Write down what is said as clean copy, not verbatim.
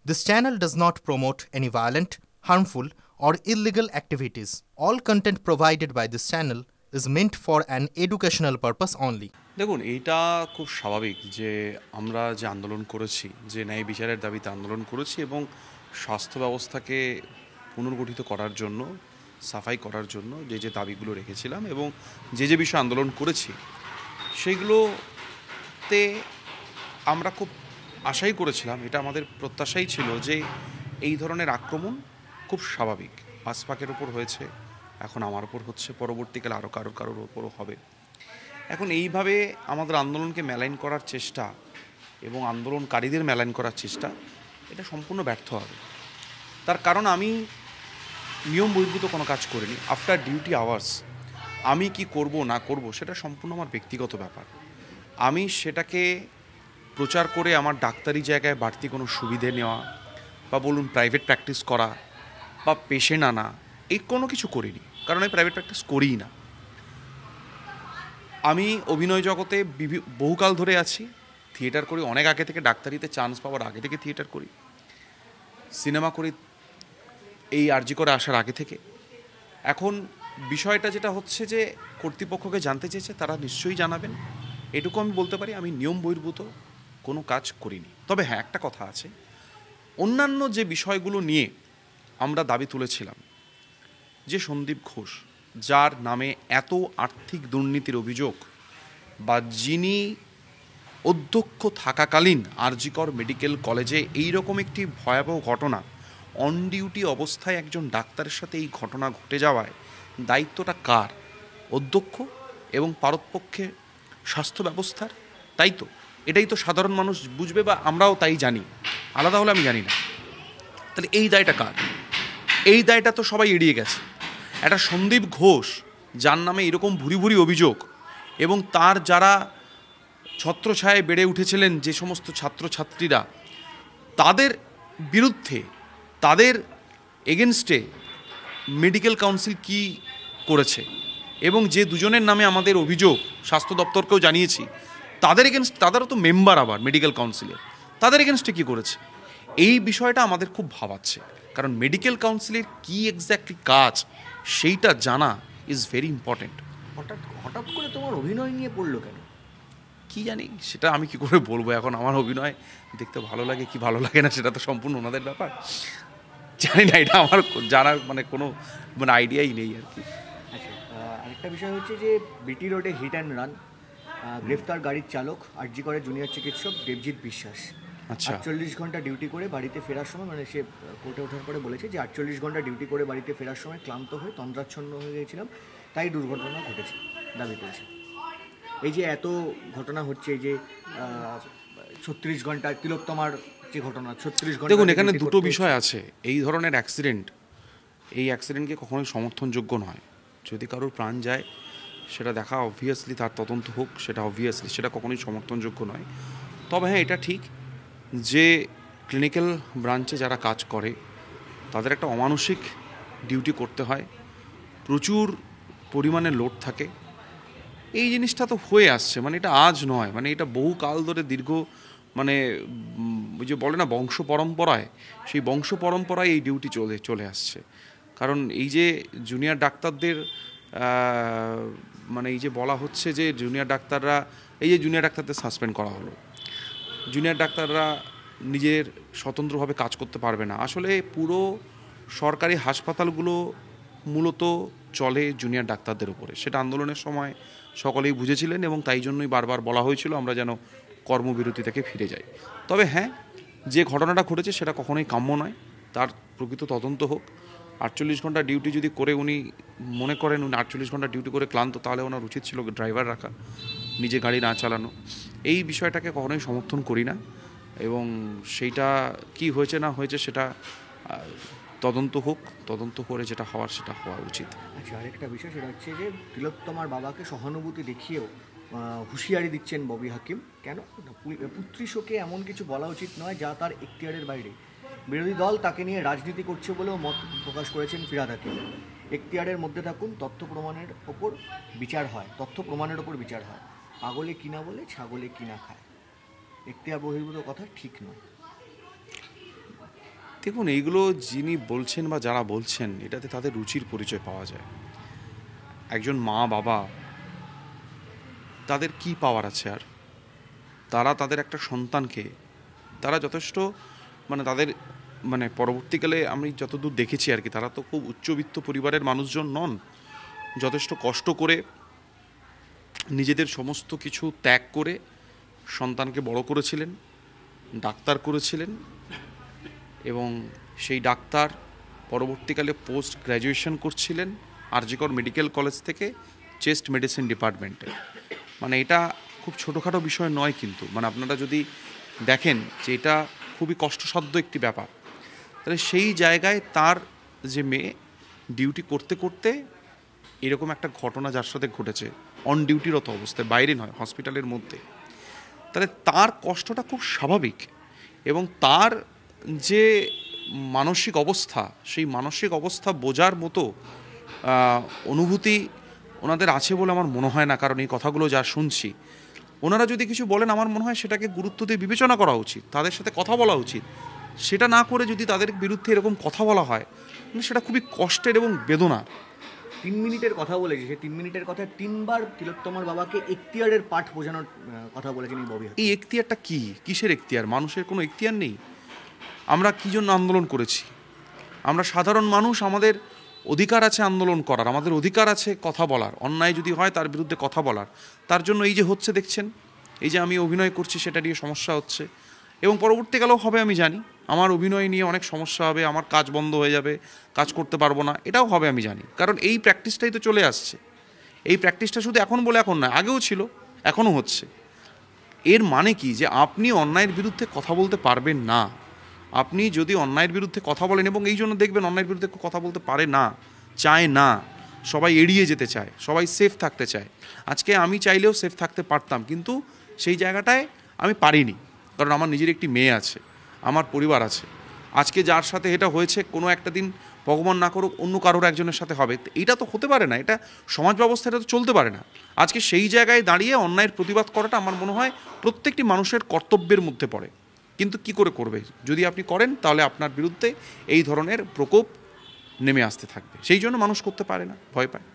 This channel does not promote any violent, harmful, or illegal activities. All content provided by this channel is meant for an educational purpose only. দেখুন, এইটা খুব স্বাভাবিক যে আমরা যে আন্দোলন করেছি, যে ন্যায় বিচারের দাবিতে আন্দোলন করেছি এবং স্বাস্থ্য ব্যবস্থাকে পুনর্গঠিত করার জন্য, সাফাই করার জন্য যে যে দাবিগুলো রেখেছিলাম এবং যে যে বিষয়ে আন্দোলন করেছি সেইগুলোতে আমরা খুব আশাই করেছিলাম, এটা আমাদের প্রত্যাশাই ছিল যে এই ধরনের আক্রমণ খুব স্বাভাবিক। আসফাকের ওপর হয়েছে, এখন আমার ওপর হচ্ছে, পরবর্তীকালে আরও কারোর ওপরও হবে। এখন এইভাবে আমাদের আন্দোলনকে মেলাইন করার চেষ্টা এবং আন্দোলনকারীদের মেলাইন করার চেষ্টা, এটা সম্পূর্ণ ব্যর্থ হবে। তার কারণ আমি নিয়ম বহির্ভূত কোনো কাজ করিনি। আফটার ডিউটি আওয়ার্স আমি কি করব না করব সেটা সম্পূর্ণ আমার ব্যক্তিগত ব্যাপার। আমি সেটাকে প্রচার করে আমার ডাক্তারি জায়গায় বাড়তি কোনো সুবিধে নেওয়া বা বলুন প্রাইভেট প্র্যাকটিস করা বা পেশেন্ট আনা, এই কোনো কিছু করিনি, কারণ আমি প্রাইভেট প্র্যাকটিস করিই না। আমি অভিনয় জগতে বহুকাল ধরে আছি, থিয়েটার করি অনেক আগে থেকে, ডাক্তারিতে চান্স পাওয়ার আগে থেকে থিয়েটার করি, সিনেমা করি এই আরজি করে আসার আগে থেকে। এখন বিষয়টা যেটা হচ্ছে যে কর্তৃপক্ষকে জানতে চেয়েছে, তারা নিশ্চয়ই জানাবেন, এটুকু আমি বলতে পারি। আমি নিয়ম বহির্ভূত কোনো কাজ করিনি। তবে হ্যাঁ, একটা কথা আছে, অন্যান্য যে বিষয়গুলো নিয়ে আমরা দাবি তুলেছিলাম, যে সন্দীপ ঘোষ, যার নামে এত আর্থিক দুর্নীতির অভিযোগ, বা যিনি অধ্যক্ষ থাকাকালীন আরজিকর মেডিকেল কলেজে এইরকম একটি ভয়াবহ ঘটনা, অন ডিউটি অবস্থায় একজন ডাক্তারের সাথে এই ঘটনা ঘটে যাওয়ায় দায়িত্বটা কার? অধ্যক্ষ এবং পারতপক্ষে স্বাস্থ্য ব্যবস্থার। তাই তো, এটাই তো সাধারণ মানুষ বুঝবে, বা আমরাও তাই জানি, আলাদা হলে আমি জানি না। তাহলে এই দায়টা কার? এই দায়টা তো সবাই এড়িয়ে গেছে। একটা সন্দীপ ঘোষ, যার নামে এরকম ভুরি ভুরি অভিযোগ, এবং তার যারা ছত্রছায়ায় বেড়ে উঠেছিলেন যে সমস্ত ছাত্রছাত্রীরা, তাদের বিরুদ্ধে, তাদের এগেনস্টে মেডিকেল কাউন্সিল কি করেছে, এবং যে দুজনের নামে আমাদের অভিযোগ স্বাস্থ্য দপ্তরকেও জানিয়েছি, তাদের এগেনস্ট, তাদেরও তো মেম্বার আবার মেডিকেল কাউন্সিলের, তাদের এগেনস্টে কী করেছে, এই বিষয়টা আমাদের খুব ভাবাচ্ছে। কারণ মেডিকেল কাউন্সিলের কী এক্স্যাক্টলি কাজ, সেইটা জানা ইজ ভেরি ইম্পর্ট্যান্ট। হঠাৎ হঠাৎ করে তোমার অভিনয় নিয়ে পড়লো কেন? কি জানি, সেটা আমি কি করে বলবো। এখন আমার অভিনয় দেখতে ভালো লাগে কি ভালো লাগে না, সেটা তো সম্পূর্ণ ওনাদের ব্যাপার। জানি না, এটা আমার জানার কোনো আইডিয়াই নেই আর কি। আচ্ছা, আরেকটা বিষয় হচ্ছে যে বিটি রোডে হিট অ্যান্ড রান, গ্রেফতার গাড়ির চালক আরজি করে জুনিয়র চিকিৎসক দেবজিৎ বিশ্বাস। আচ্ছা, 48 ঘন্টা ডিউটি করে বাড়িতে ফেরার সময়, মানে সে কোর্টে ওঠার পরে বলেছে যে 48 ঘন্টা ডিউটি করে বাড়িতে ফেরার সময় ক্লান্ত হয়ে তন্দ্রাচ্ছন্ন হয়ে গিয়েছিলাম, তাই দুর্ঘটনা ঘটেছে দাবি করেছে। এই যে এত ঘটনা হচ্ছে, এই যে 36 ঘন্টা তিলোত্তমার যে ঘটনা, 36 ঘন্টা, দেখুন, এখানে দুটো বিষয় আছে। এই ধরনের অ্যাক্সিডেন্ট, এই অ্যাক্সিডেন্টকে কখনোই সমর্থনযোগ্য নয়। যদি কারোর প্রাণ যায়, সেটা দেখা অবভিয়াসলি, তার তদন্ত হোক, সেটা অবভিয়াসলি, সেটা কখনোই সমর্থনযোগ্য নয়। তবে হ্যাঁ, এটা ঠিক যে ক্লিনিক্যাল ব্রাঞ্চে যারা কাজ করে, তাদের একটা অমানসিক ডিউটি করতে হয়, প্রচুর পরিমাণে লোড থাকে। এই জিনিসটা তো হয়ে আসছে, এটা আজ নয়, এটা বহু কাল ধরে দীর্ঘ, ওই যে বলে না বংশ পরম্পরায়, সেই বংশ পরম্পরায় এই ডিউটি চলে আসছে। কারণ এই যে জুনিয়র ডাক্তারদের এই যে বলা হচ্ছে যে জুনিয়র ডাক্তাররা, এই যে জুনিয়র ডাক্তারদের সাসপেন্ড করা হলো, জুনিয়র ডাক্তাররা নিজের স্বতন্ত্রভাবে কাজ করতে পারবে না। আসলে পুরো সরকারি হাসপাতালগুলো মূলত চলে জুনিয়র ডাক্তারদের উপরে। সেটা আন্দোলনের সময় সকলেই বুঝেছিলেন, এবং তাই জন্যই বারবার বলা হয়েছিল আমরা যেন কর্মবিরতি থেকে ফিরে যাই। তবে হ্যাঁ, যে ঘটনাটা ঘটেছে সেটা কখনোই কাম্য নয়, তার প্রকৃত তদন্ত হোক। 48 ঘন্টা ডিউটি যদি করে উনি মনে করেন উনি 48 ঘন্টা ডিউটি করে ক্লান্ত, তাহলে ওনার উচিত ছিল ড্রাইভার রাখা, নিজে গাড়ি না চালানো। এই বিষয়টাকে কখনোই সমর্থন করি না, এবং সেইটা কি হয়েছে না হয়েছে সেটা তদন্ত হোক, তদন্ত করে যেটা হওয়ার সেটা হওয়া উচিত। আচ্ছা, আরেকটা বিষয় সেটা হচ্ছে যে তিলোত্তমার বাবাকে সহানুভূতি দেখিয়েও হুঁশিয়ারি দিচ্ছেন ববি হাকিম। কেন? পুত্রী শোকে এমন কিছু বলা উচিত নয় যা তার এখতিয়ারের বাইরে। বিরোধী দল তাকে নিয়ে রাজনীতি করছে বলেও মত প্রকাশ করেছেন ফিরহাদ হাকিম। এখতিয়ারের মধ্যে থাকুন, তথ্য প্রমাণের ওপর বিচার হয়, তথ্য প্রমাণের ওপর বিচার হয়। পাগলে কিনা বলে ছাগলে কিনা খায়, এখতিয়ার বহির্ভূত কথা ঠিক নয়। দেখুন, এইগুলো যিনি বলছেন বা যারা বলছেন, এটাতে তাদের রুচির পরিচয় পাওয়া যায়। একজন মা বাবা, তাদের কি পাওয়ার আছে আর? তারা তাদের একটা সন্তানকে, তারা যথেষ্ট তাদের পরবর্তীকালে আমি যতদূর দেখেছি আর কি, তারা তো খুব উচ্চবিত্ত পরিবারের মানুষজন নন। যথেষ্ট কষ্ট করে নিজেদের সমস্ত কিছু ত্যাগ করে সন্তানকে বড় করেছিলেন, ডাক্তার করেছিলেন, এবং সেই ডাক্তার পরবর্তীকালে পোস্ট গ্র্যাজুয়েশন করছিলেন আর.জি. কর মেডিকেল কলেজ থেকে, চেস্ট মেডিসিন ডিপার্টমেন্টে। এটা খুব ছোটোখাটো বিষয় নয় কিন্তু, আপনারা যদি দেখেন যে এটা খুবই কষ্টসাধ্য একটি ব্যাপার। তাহলে সেই জায়গায় তার যে মেয়ে ডিউটি করতে করতে এরকম একটা ঘটনা যার সাথে ঘটেছে, অন ডিউটিরত অবস্থায়, বাইরে নয়, হসপিটালের মধ্যে, তাহলে তার কষ্টটা খুব স্বাভাবিক। এবং তার যে মানসিক অবস্থা, সেই মানসিক অবস্থা বোঝার মতো অনুভূতি ওনাদের আছে বলে আমার মনে হয় না। কারণ এই কথাগুলো যা শুনছি, ওনারা যদি কিছু বলেন, আমার মনে হয় সেটাকে গুরুত্ব দিয়ে বিবেচনা করা উচিত, তাদের সাথে কথা বলা উচিত। সেটা না করে যদি তাদের বিরুদ্ধে এরকম কথা বলা হয়, সেটা খুবই কষ্টের এবং বেদনার। 3 মিনিটের কথা বলেছি, সেই 3 মিনিটের কথা 3 বার তিলোত্তমার বাবাকে এখতিয়ারের পাঠ বোঝানোর কথা বলেছেন এই ববি হাকিম। এই এখতিয়ারটা কি? কিসের এখতিয়ার? মানুষের কোনো এখতিয়ার নেই? আমরা কি জন্য আন্দোলন করেছি? আমরা সাধারণ মানুষ, আমাদের অধিকার আছে আন্দোলন করার, আমাদের অধিকার আছে কথা বলার, অন্যায় যদি হয় তার বিরুদ্ধে কথা বলার। তার জন্য এই যে হচ্ছে দেখছেন, এই যে আমি অভিনয় করছি সেটা নিয়ে সমস্যা হচ্ছে, এবং পরবর্তীকালেও হবে আমি জানি। আমার অভিনয় নিয়ে অনেক সমস্যা হবে, আমার কাজ বন্ধ হয়ে যাবে, কাজ করতে পারবো না, এটাও হবে আমি জানি। কারণ এই প্র্যাকটিসটাই তো চলে আসছে। এই প্র্যাকটিসটা শুধু এখন বলে এখন নয়, আগেও ছিল, এখনও হচ্ছে। এর মানে কি? যে আপনি অন্যায়ের বিরুদ্ধে কথা বলতে পারবেন না। আপনি যদি অন্যায়ের বিরুদ্ধে কথা বলেন, এবং এই জন্য দেখবেন অন্যায়ের বিরুদ্ধে কথা বলতে পারে না, চায় না, সবাই এড়িয়ে যেতে চায়, সবাই সেফ থাকতে চায়। আজকে আমি চাইলেও সেফ থাকতে পারতাম, কিন্তু সেই জায়গাটায় আমি পারিনি। কারণ আমার নিজের একটি মেয়ে আছে, আমার পরিবার আছে। আজকে যার সাথে এটা হয়েছে, কোনো একটা দিন ভগবান না করুক অন্য কারোর একজনের সাথে হবে, এটা তো হতে পারে না, এটা সমাজ ব্যবস্থা, এটা তো চলতে পারে না। আজকে সেই জায়গায় দাঁড়িয়ে অন্যায়ের প্রতিবাদ করাটা আমার মনে হয় প্রত্যেকটি মানুষের কর্তব্যের মধ্যে পড়ে। কিন্তু কি করে করবে? যদি আপনি করেন, তাহলে আপনার বিরুদ্ধে এই ধরনের প্রকোপ নেমে আসতে থাকবে। সেই জন্য মানুষ করতে পারে না, ভয় পায়।